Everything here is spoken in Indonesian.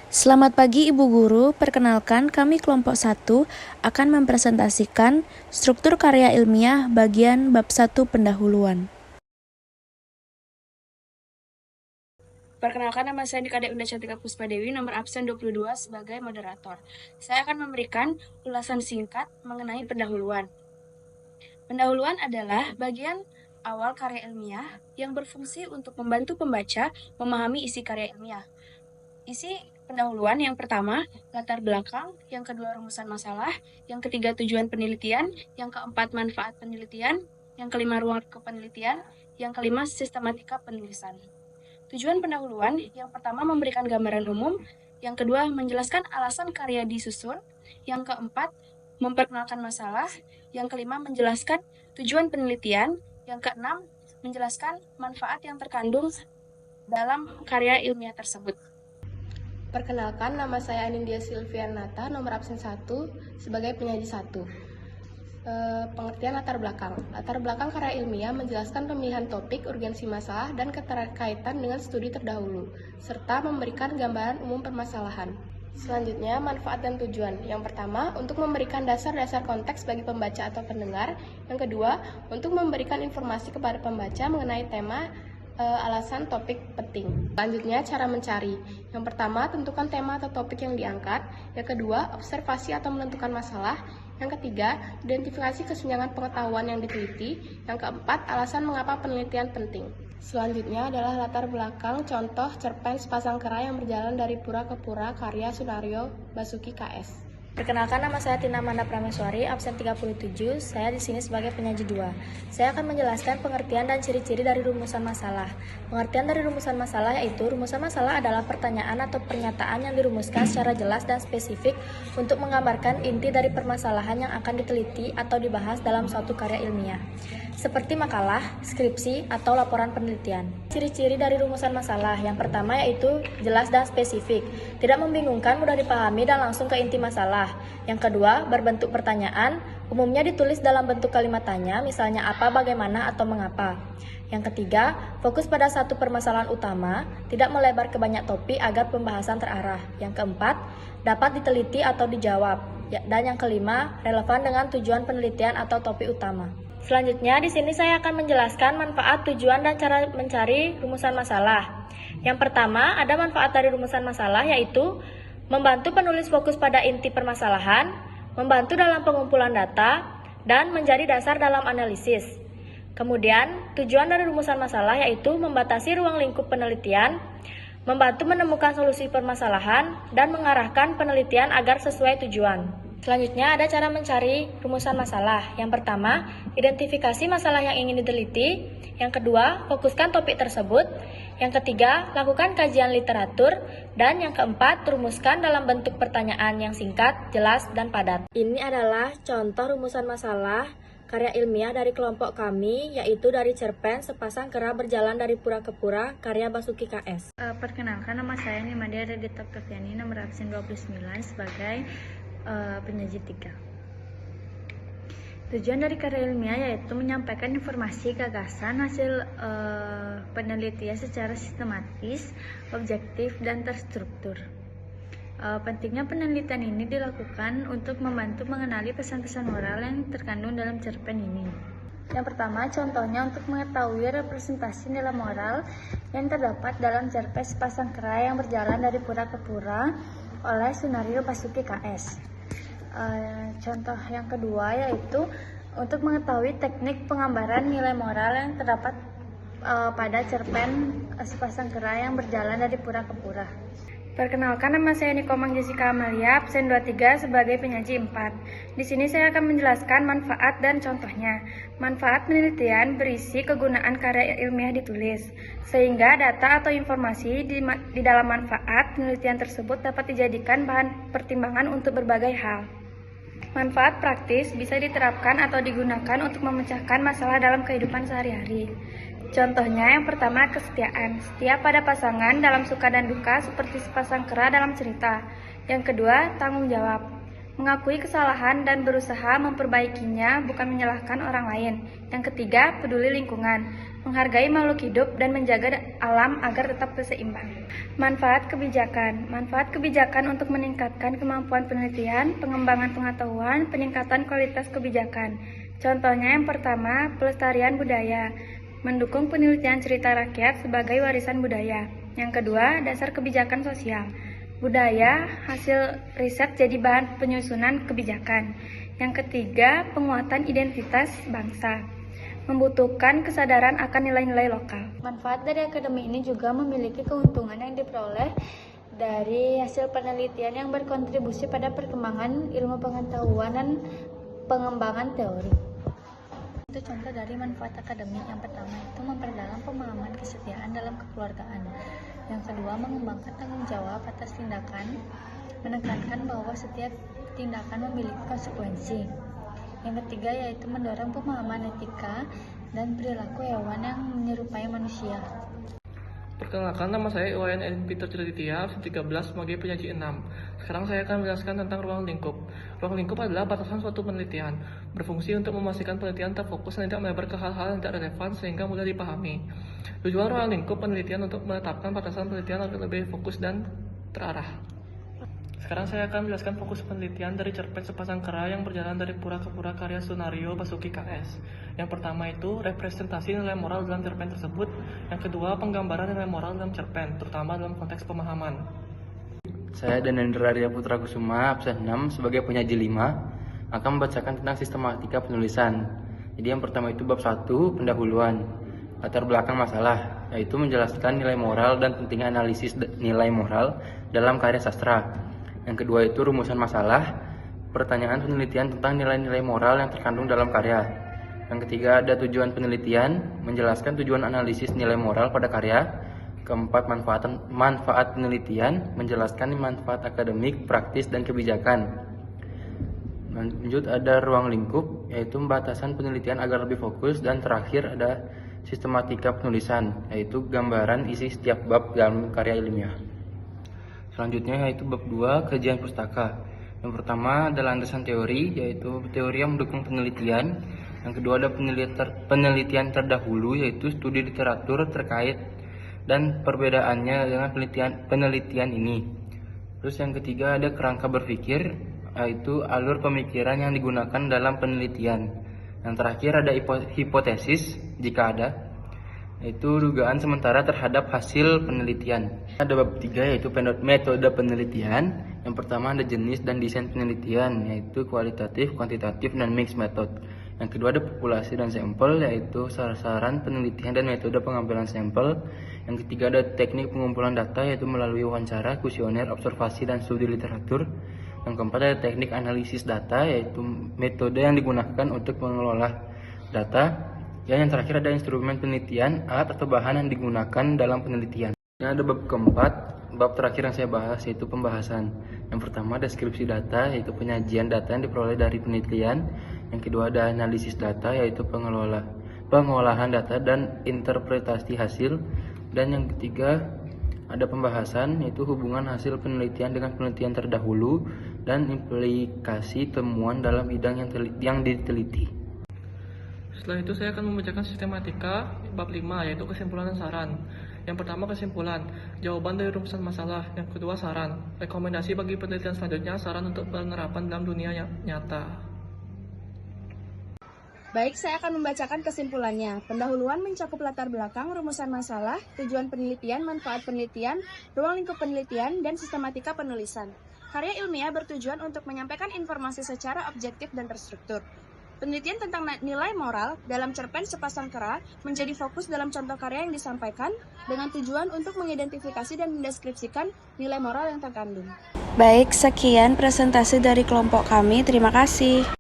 Selamat pagi Ibu Guru, perkenalkan kami kelompok 1 akan mempresentasikan struktur karya ilmiah bagian bab 1 pendahuluan. Perkenalkan, nama saya Adik Unda Cantika Puspadewi, nomor absen 22 sebagai moderator. Saya akan memberikan ulasan singkat mengenai pendahuluan. Pendahuluan adalah bagian awal karya ilmiah yang berfungsi untuk membantu pembaca memahami isi karya ilmiah. Isi pendahuluan yang pertama, latar belakang, yang kedua rumusan masalah, yang ketiga tujuan penelitian, yang keempat manfaat penelitian, yang kelima ruang kepenelitian, yang kelima sistematika penulisan. Tujuan pendahuluan yang pertama memberikan gambaran umum, yang kedua menjelaskan alasan karya disusun, yang keempat memperkenalkan masalah, yang kelima menjelaskan tujuan penelitian, yang keenam menjelaskan manfaat yang terkandung dalam karya ilmiah tersebut. Perkenalkan, nama saya Anindya Silvianata, nomor absen 1, sebagai penyaji 1. Pengertian latar belakang. Latar belakang karya ilmiah menjelaskan pemilihan topik, urgensi masalah, dan keterkaitan dengan studi terdahulu, serta memberikan gambaran umum permasalahan. Selanjutnya, manfaat dan tujuan. Yang pertama, untuk memberikan dasar-dasar konteks bagi pembaca atau pendengar. Yang kedua, untuk memberikan informasi kepada pembaca mengenai tema alasan topik penting. Selanjutnya, cara mencari. Yang pertama, tentukan tema atau topik yang diangkat. Yang kedua, observasi atau menentukan masalah. Yang ketiga, identifikasi kesenjangan pengetahuan yang diteliti. Yang keempat, alasan mengapa penelitian penting. Selanjutnya adalah latar belakang contoh cerpen Sepasang Kera yang berjalan dari pura ke pura karya Sunario Basuki KS. Perkenalkan, nama saya Tina Manda Prameswari, absen 37. Saya di sini sebagai penyaji 2. Saya akan menjelaskan pengertian dan ciri-ciri dari rumusan masalah. Pengertian dari rumusan masalah yaitu rumusan masalah adalah pertanyaan atau pernyataan yang dirumuskan secara jelas dan spesifik untuk menggambarkan inti dari permasalahan yang akan diteliti atau dibahas dalam suatu karya ilmiah, seperti makalah, skripsi, atau laporan penelitian. Ciri-ciri dari rumusan masalah yang pertama yaitu jelas dan spesifik, tidak membingungkan, mudah dipahami, dan langsung ke inti masalah. Yang kedua, berbentuk pertanyaan, umumnya ditulis dalam bentuk kalimat tanya, misalnya apa, bagaimana, atau mengapa. Yang ketiga, fokus pada satu permasalahan utama, tidak melebar ke banyak topik agar pembahasan terarah. Yang keempat, dapat diteliti atau dijawab. Dan yang kelima, relevan dengan tujuan penelitian atau topik utama. Selanjutnya, di sini saya akan menjelaskan manfaat, tujuan, dan cara mencari rumusan masalah. Yang pertama, ada manfaat dari rumusan masalah yaitu membantu penulis fokus pada inti permasalahan, membantu dalam pengumpulan data, dan menjadi dasar dalam analisis. Kemudian, tujuan dari rumusan masalah yaitu membatasi ruang lingkup penelitian, membantu menemukan solusi permasalahan, dan mengarahkan penelitian agar sesuai tujuan. Selanjutnya, ada cara mencari rumusan masalah. Yang pertama, identifikasi masalah yang ingin diteliti. Yang kedua, fokuskan topik tersebut. Yang ketiga, lakukan kajian literatur. Dan yang keempat, rumuskan dalam bentuk pertanyaan yang singkat, jelas, dan padat. Ini adalah contoh rumusan masalah karya ilmiah dari kelompok kami, yaitu dari cerpen Sepasang Kera Berjalan dari Pura ke Pura, karya Basuki KS. Perkenalkan, nama saya Nimadia Redita Oktaviani, nomor absen 29 sebagai penyaji 3. Tujuan dari karya ilmiah yaitu menyampaikan informasi, gagasan, hasil penelitian secara sistematis, objektif, dan terstruktur. Pentingnya penelitian ini dilakukan untuk membantu mengenali pesan-pesan moral yang terkandung dalam cerpen ini. Yang pertama, contohnya untuk mengetahui representasi nilai moral yang terdapat dalam cerpen Sepasang Kera yang berjalan dari pura ke pura oleh Sunario Basuki KS. Contoh yang kedua yaitu untuk mengetahui teknik penggambaran nilai moral yang terdapat pada cerpen Sepasang Kera yang berjalan dari pura ke pura. Perkenalkan, nama saya Nikomang Jessica Amalia, absen 23 sebagai penyaji 4. Di sini saya akan menjelaskan manfaat dan contohnya. Manfaat penelitian berisi kegunaan karya ilmiah ditulis, sehingga data atau informasi di dalam manfaat penelitian tersebut dapat dijadikan bahan pertimbangan untuk berbagai hal. Manfaat praktis bisa diterapkan atau digunakan untuk memecahkan masalah dalam kehidupan sehari-hari. Contohnya, yang pertama, kesetiaan. Setia pada pasangan dalam suka dan duka seperti sepasang kera dalam cerita. Yang kedua, tanggung jawab. Mengakui kesalahan dan berusaha memperbaikinya, bukan menyalahkan orang lain. Yang ketiga, peduli lingkungan. menghargai makhluk hidup, dan menjaga alam agar tetap seimbang. Manfaat kebijakan. Manfaat kebijakan untuk meningkatkan kemampuan penelitian, pengembangan pengetahuan, peningkatan kualitas kebijakan. Contohnya yang pertama, pelestarian budaya. Mendukung penelitian cerita rakyat sebagai warisan budaya. Yang kedua, dasar kebijakan sosial. Budaya, hasil riset jadi bahan penyusunan kebijakan. Yang ketiga, penguatan identitas bangsa. Membutuhkan kesadaran akan nilai-nilai lokal. Manfaat dari akademi ini juga memiliki keuntungan yang diperoleh dari hasil penelitian yang berkontribusi pada perkembangan ilmu pengetahuan dan pengembangan teori. Itu contoh dari manfaat akademik. Yang pertama itu memperdalam pemahaman kesetiaan dalam kekeluargaan. Yang kedua, mengembangkan tanggung jawab atas tindakan, menekankan bahwa setiap tindakan memiliki konsekuensi. Yang ketiga yaitu mendorong pemahaman etika dan perilaku hewan yang menyerupai manusia. Perkenalkan, nama saya Iwayan Edin Peter Celititia, absen 13 sebagai penyaji 6. Sekarang saya akan menjelaskan tentang ruang lingkup. Ruang lingkup adalah batasan suatu penelitian, berfungsi untuk memastikan penelitian terfokus dan tidak melebar ke hal-hal yang tidak relevan sehingga mudah dipahami. Tujuan ruang lingkup penelitian untuk menetapkan batasan penelitian agar lebih fokus dan terarah. Sekarang saya akan menjelaskan fokus penelitian dari cerpen Sepasang Kera yang berjalan dari pura ke pura karya Sunario Basuki KS. Yang pertama itu representasi nilai moral dalam cerpen tersebut. Yang kedua, penggambaran nilai moral dalam cerpen, terutama dalam konteks pemahaman. Saya Danendra Arya Putra Kusuma, absen 6 sebagai penyaji 5, akan membacakan tentang sistematika penulisan. Jadi yang pertama itu bab 1, pendahuluan. Latar belakang masalah, yaitu menjelaskan nilai moral dan pentingnya analisis nilai moral dalam karya sastra. Yang kedua itu rumusan masalah, pertanyaan penelitian tentang nilai-nilai moral yang terkandung dalam karya. Yang ketiga ada tujuan penelitian, menjelaskan tujuan analisis nilai moral pada karya. Keempat, manfaat penelitian, menjelaskan manfaat akademik, praktis, dan kebijakan. Lanjut ada ruang lingkup, yaitu pembatasan penelitian agar lebih fokus. Dan terakhir ada sistematika penulisan, yaitu gambaran isi setiap bab dalam karya ilmiah. Selanjutnya yaitu bab 2, kajian pustaka. Yang pertama adalah landasan teori, yaitu teori yang mendukung penelitian. Yang kedua ada penelitian terdahulu, yaitu studi literatur terkait dan perbedaannya dengan penelitian ini. Terus yang ketiga ada kerangka berpikir, yaitu alur pemikiran yang digunakan dalam penelitian. Yang terakhir ada hipotesis, jika ada, yaitu dugaan sementara terhadap hasil penelitian. Ada bab 3 yaitu metode penelitian. Yang pertama ada jenis dan desain penelitian, yaitu kualitatif, kuantitatif, dan mixed method. Yang kedua ada populasi dan sampel, yaitu sasaran penelitian dan metode pengambilan sampel. Yang ketiga ada teknik pengumpulan data, yaitu melalui wawancara, kuesioner, observasi, dan studi literatur. Yang keempat ada teknik analisis data, yaitu metode yang digunakan untuk mengelola data. Yang terakhir ada instrumen penelitian, alat atau bahan yang digunakan dalam penelitian. Ini ada bab keempat, bab terakhir yang saya bahas yaitu pembahasan. Yang pertama deskripsi data, yaitu penyajian data yang diperoleh dari penelitian. Yang kedua ada analisis data, yaitu pengolahan data dan interpretasi hasil. Dan yang ketiga ada pembahasan, yaitu hubungan hasil penelitian dengan penelitian terdahulu dan implikasi temuan dalam bidang yang diteliti. Setelah itu saya akan membacakan sistematika bab 5, yaitu kesimpulan dan saran. Yang pertama kesimpulan, jawaban dari rumusan masalah. Yang kedua saran, rekomendasi bagi penelitian selanjutnya, saran untuk penerapan dalam dunia nyata. Baik, saya akan membacakan kesimpulannya. Pendahuluan mencakup latar belakang, rumusan masalah, tujuan penelitian, manfaat penelitian, ruang lingkup penelitian, dan sistematika penulisan. Karya ilmiah bertujuan untuk menyampaikan informasi secara objektif dan terstruktur. Penelitian tentang nilai moral dalam cerpen Sepasang Kera menjadi fokus dalam contoh karya yang disampaikan dengan tujuan untuk mengidentifikasi dan mendeskripsikan nilai moral yang terkandung. Baik, sekian presentasi dari kelompok kami. Terima kasih.